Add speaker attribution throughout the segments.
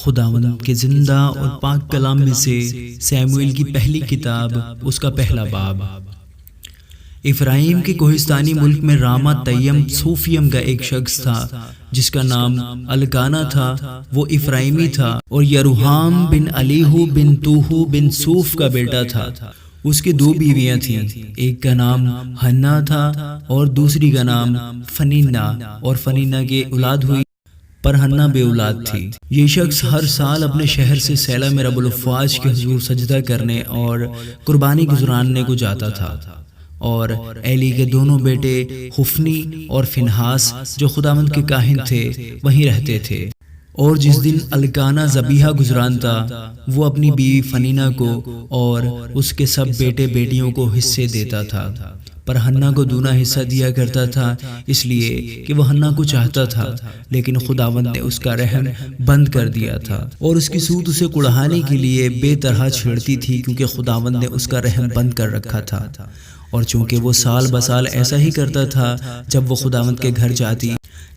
Speaker 1: خداوند کے زندہ اور پاک کلام میں سے سیموئیل کی پہلی کتاب، اس کا پہلا باب۔ افرایم کے کوہستانی ملک میں راما تیم صوفیم کا ایک شخص تھا جس کا نام الکانا تھا، وہ افرائیمی تھا اور یروحام بن الیہو بن توہو بن صوف کا بیٹا تھا۔ اس کی دو بیویاں تھیں، ایک کا نام ہنا تھا اور دوسری کا نام فنینا، اور فنینا کی اولاد ہوئی پر ہنا بے اولاد تھی۔ یہ شخص ہر سال اپنے شہر سے سیلا میں رب الافواج کے حضور سجدہ کرنے اور قربانی گزارنے کو جاتا تھا، اور ایلی کے دونوں بیٹے حفنی اور فنہاس جو خداوند کے کاہن تھے وہیں رہتے تھے۔ اور جس دن الکانا ذبیحہ گزرانتا، وہ اپنی بیوی فنینا کو اور اس کے سب بیٹے بیٹیوں کو حصے دیتا تھا، پر ہنا کو دونا حصہ دیا کرتا تھا، اس لیے کہ وہ ہنا کو چاہتا تھا، لیکن خداوند نے اس کا رحم بند کر دیا تھا اور اس کی سوت اسے کڑھانے کے لیے بے طرح چھیڑتی تھی، کیونکہ خداوند نے اس کا رحم بند کر رکھا تھا۔ اور چونکہ وہ سال بسال ایسا ہی کرتا تھا جب وہ خداوند کے گھر جاتی،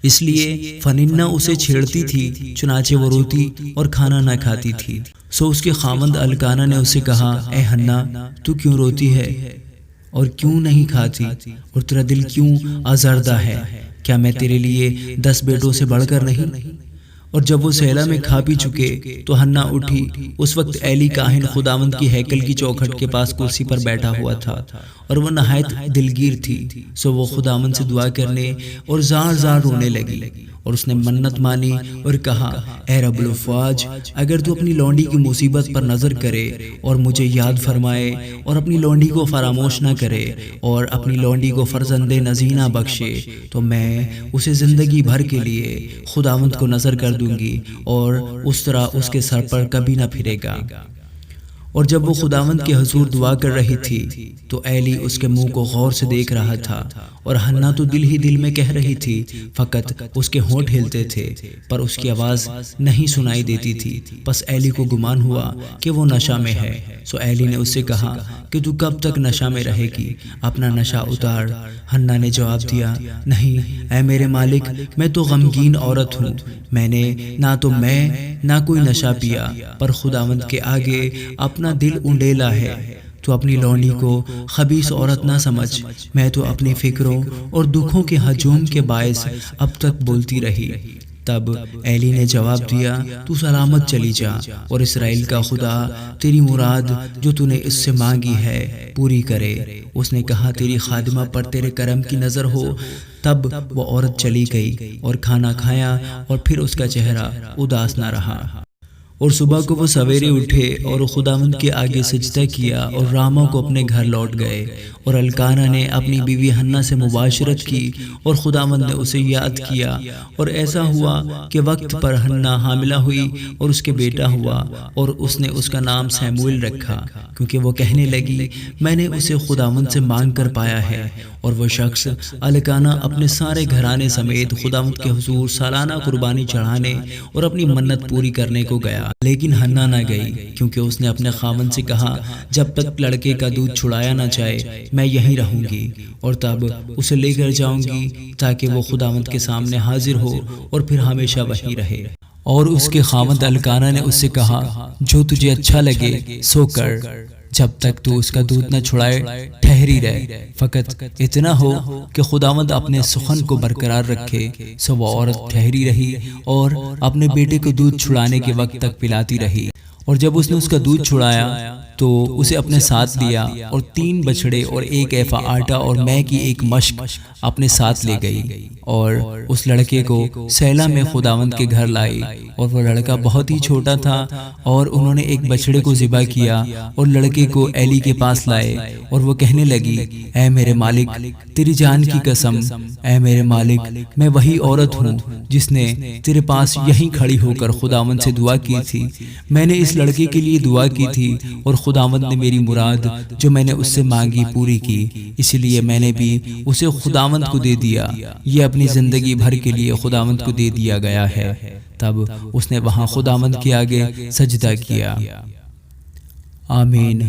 Speaker 1: اس لیے فنینا اسے چھیڑتی تھی، چنانچہ وہ روتی اور کھانا نہ کھاتی تھی۔ سو اس کے خاوند الکانا نے اسے کہا، اے ہنا، تو کیوں روتی ہے اور کیوں نہیں کھاتی، اور تیرا دل کیوں آزردہ ہے؟ کیا میں تیرے لیے 10 بیٹوں سے بڑھ کر نہیں؟ اور جب وہ سیلا میں کھا پی چکے تو ہنا اٹھی۔ اس وقت ایلی کاہن خداوند کی ہیکل کی چوکھٹ کے پاس کرسی پر بیٹھا ہوا تھا، اور وہ نہایت دلگیر تھی۔ سو وہ خداوند سے دعا کرنے اور زار زار رونے لگی، اور اس نے منت مانی اور کہا، اے رب الافواج، اگر تو اپنی لونڈی کی مصیبت پر نظر کرے اور مجھے یاد فرمائے اور اپنی لونڈی کو فراموش نہ کرے اور اپنی لونڈی کو فرزند نزینہ بخشے، تو میں اسے زندگی بھر کے لیے خداوند کو نظر کر دوں گی اور اس طرح اس کے سر پر کبھی نہ پھرے گا۔ اور جب وہ خداوند کے حضور دعا کر رہی تھی تو ایلی اس کے منہ کو غور سے دیکھ رہا تھا، اور ہنا تو دل ہی دل میں کہہ رہی تھی، فقط اس کے ہونٹ ہلتے تھے پر اس کی آواز نہیں سنائی دیتی تھی۔ پس ایلی کو گمان ہوا کہ وہ نشہ میں ہے، سو ایلی نے اس سے کہا کہ تو کب تک نشہ میں رہے گی؟ اپنا نشہ اتار۔ ہنا نے جواب دیا، نہیں اے میرے مالک، میں تو غمگین عورت ہوں، میں نے نہ کوئی نشہ پیا، پر خداوند کے آگے اپنا دل انڈیلا ہے۔ تو اپنی لونڈی کو خبیث عورت نہ سمجھ، میں تو اپنی فکروں اور دکھوں کے ہجوم کے باعث اب تک بولتی رہی۔ تب ایلی نے جواب دیا، تو سلامت چلی جا، اور اسرائیل کا خدا تیری مراد جو تو نے اس سے مانگی ہے پوری کرے۔ اس نے کہا، تیری خادمہ پر تیرے کرم کی نظر ہو۔ تب وہ عورت چلی گئی اور کھانا کھایا، اور پھر اس کا چہرہ اداس نہ رہا۔ اور صبح کو وہ سویرے اٹھے اور خداوند کے آگے سجدہ کیا اور راما کو اپنے گھر لوٹ گئے، اور الکانا نے اپنی بیوی ہنا سے مباشرت کی اور خداوند نے اسے یاد کیا۔ اور ایسا ہوا کہ وقت پر ہنا حاملہ ہوئی اور اس کے بیٹا ہوا، اور اس نے اس کا نام سیموئیل رکھا، کیونکہ وہ کہنے لگی، میں نے اسے خداوند سے مانگ کر پایا ہے۔ اور وہ شخص الکانا اپنے سارے گھرانے سمیت خداوند کے حضور سالانہ قربانی چڑھانے اور اپنی منت پوری کرنے کو گیا، لیکن ہنا نہ گئی، کیونکہ اس نے اپنے خاوند سے کہا، جب تک لڑکے کا دودھ چھڑایا نہ جائے میں یہیں رہوں گی، اور تب اسے لے کر جاؤں گی تاکہ وہ خداوند کے سامنے حاضر ہو اور پھر ہمیشہ وہیں رہے۔ اور اس کے خاوند الکانا نے اس سے کہا، جو تجھے اچھا لگے سو کر، جب تک تو اس کا دودھ نہ چھڑائے ٹھہری رہے، فقط اتنا ہو کہ خداوند اپنے سخن کو برقرار رکھے۔ سو وہ عورت ٹھہری رہی اور اپنے بیٹے کو دودھ چھڑانے کے وقت تک پلاتی رہی، اور جب اس نے اس کا دودھ چھڑایا تو اسے اپنے ساتھ لیا، اور 3 بچھڑے اور 1 ایفا آٹا اور مے کی 1 مشک اپنے ساتھ لے گئی، اور اس لڑکے کو سیلا میں خداوند کے گھر لائی۔ اور وہ لڑکا بہت ہی چھوٹا تھا، اور انہوں نے 1 بچھڑے کو ذبح کیا اور لڑکے کو ایلی کے پاس لائے، اور وہ کہنے لگی، اے میرے مالک، تیری جان کی قسم، اے میرے مالک، میں وہی عورت ہوں جس نے تیرے پاس یہیں کھڑی ہو کر خداوند سے دعا کی تھی۔ میں نے اس لڑکے کے لیے دعا کی تھی، اور خداوند نے میری مراد جو میں نے اس سے مانگی پوری کی، اس لیے میں نے بھی اسے خداوند کو دے دیا۔ یہ اپنی زندگی بھر کے لیے خداوند کو دے دیا گیا ہے۔ تب اس نے وہاں خداوند کے آگے سجدہ کیا۔ آمین۔